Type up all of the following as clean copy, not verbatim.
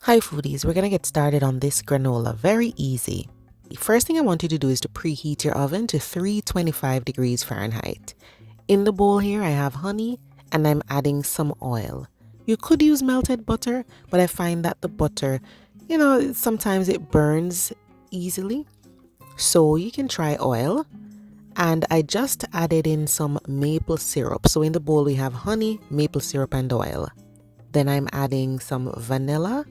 Hi foodies, we're gonna get started on this granola. Very easy. The first thing I want you to do is to preheat your oven to 325 degrees Fahrenheit. In the bowl here I have honey and I'm adding some oil. You could use melted butter, but I find that the butter, sometimes it burns easily. So you can try oil. And I just added in some maple syrup. So in the bowl we have honey, maple syrup and oil. Then I'm adding some vanilla.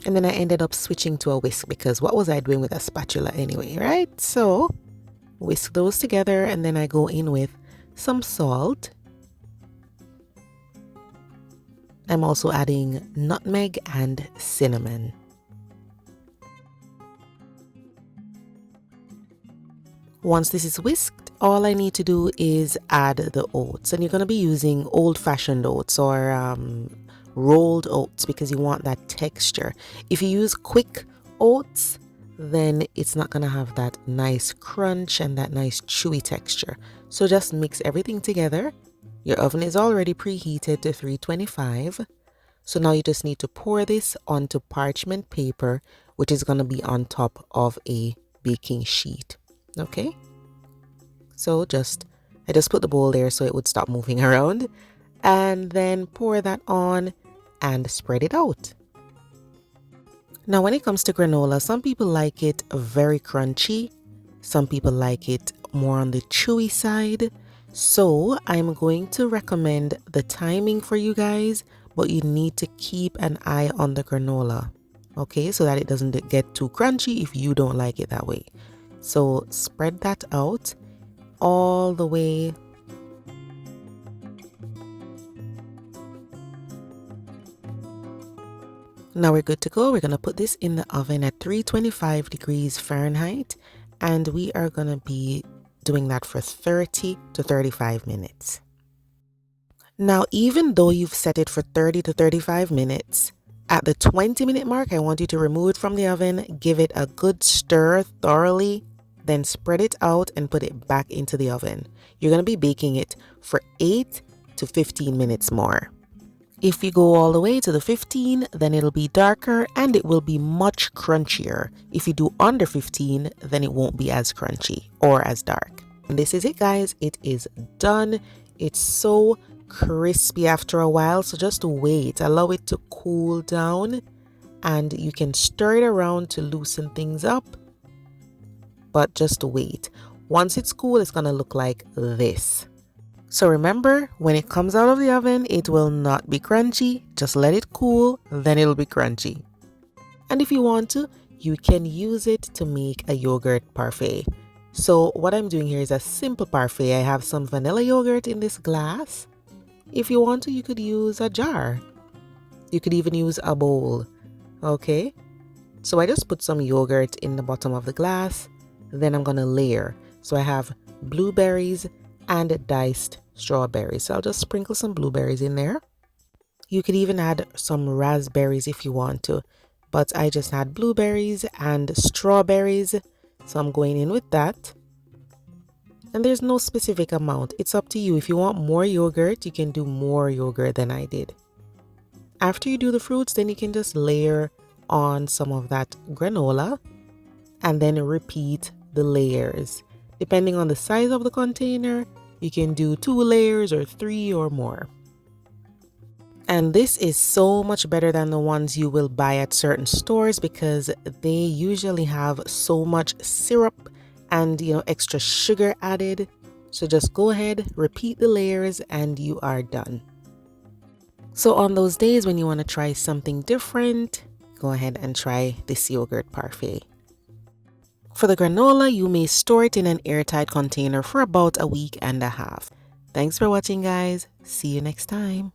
And then I ended up switching to a whisk because what was I doing with a spatula anyway, right? So whisk those together and then I go in with some salt. I'm also adding nutmeg and cinnamon. Once this is whisked, all I need to do is add the oats. And you're going to be using old-fashioned oats or rolled oats because you want that texture. If you use quick oats, then it's not going to have that nice crunch and that nice chewy texture. So just mix everything together. Your oven is already preheated to 325. So now you just need to pour this onto parchment paper, which is going to be on top of a baking sheet. Okay, so I just put the bowl there so it would stop moving around, and then pour that on and spread it out. Now when it comes to granola, some people like it very crunchy, some people like it more on the chewy side. So I'm going to recommend the timing for you guys, but you need to keep an eye on the granola, okay, so that it doesn't get too crunchy if you don't like it that way. So spread that out all the way. Now we're good to go. We're going to put this in the oven at 325 degrees Fahrenheit, and we are going to be doing that for 30 to 35 minutes. Now, even though you've set it for 30 to 35 minutes, at the 20-minute mark, I want you to remove it from the oven, give it a good stir thoroughly, then spread it out and put it back into the oven. You're going to be baking it for 8 to 15 minutes more. If you go all the way to the 15, then it'll be darker and it will be much crunchier. If you do under 15, then it won't be as crunchy or as dark. And this is it, guys. It is done. It's so crispy after a while, so just wait. Allow it to cool down and you can stir it around to loosen things up. But just wait. Once it's cool, it's gonna look like this. So remember, when it comes out of the oven, it will not be crunchy. Just let it cool, then it'll be crunchy. And if you want to, you can use it to make a yogurt parfait. So what I'm doing here is a simple parfait. I have some vanilla yogurt in this glass. If you want to, you could use a jar. You could even use a bowl. Okay? So I just put some yogurt in the bottom of the glass. Then I'm gonna layer. So I have blueberries and diced strawberries. So I'll just sprinkle some blueberries in there. You could even add some raspberries if you want to, but I just had blueberries and strawberries. So I'm going in with that. And there's no specific amount. It's up to you. If you want more yogurt, you can do more yogurt than I did. After you do the fruits, then you can just layer on some of that granola and then repeat the layers. Depending on the size of the container, you can do 2 layers or 3 or more. And this is so much better than the ones you will buy at certain stores because they usually have so much syrup and extra sugar added. So just go ahead, repeat the layers and you are done. So on those days when you want to try something different, go ahead and try this yogurt parfait. For the granola, you may store it in an airtight container for about a week and a half. Thanks for watching, guys. See you next time.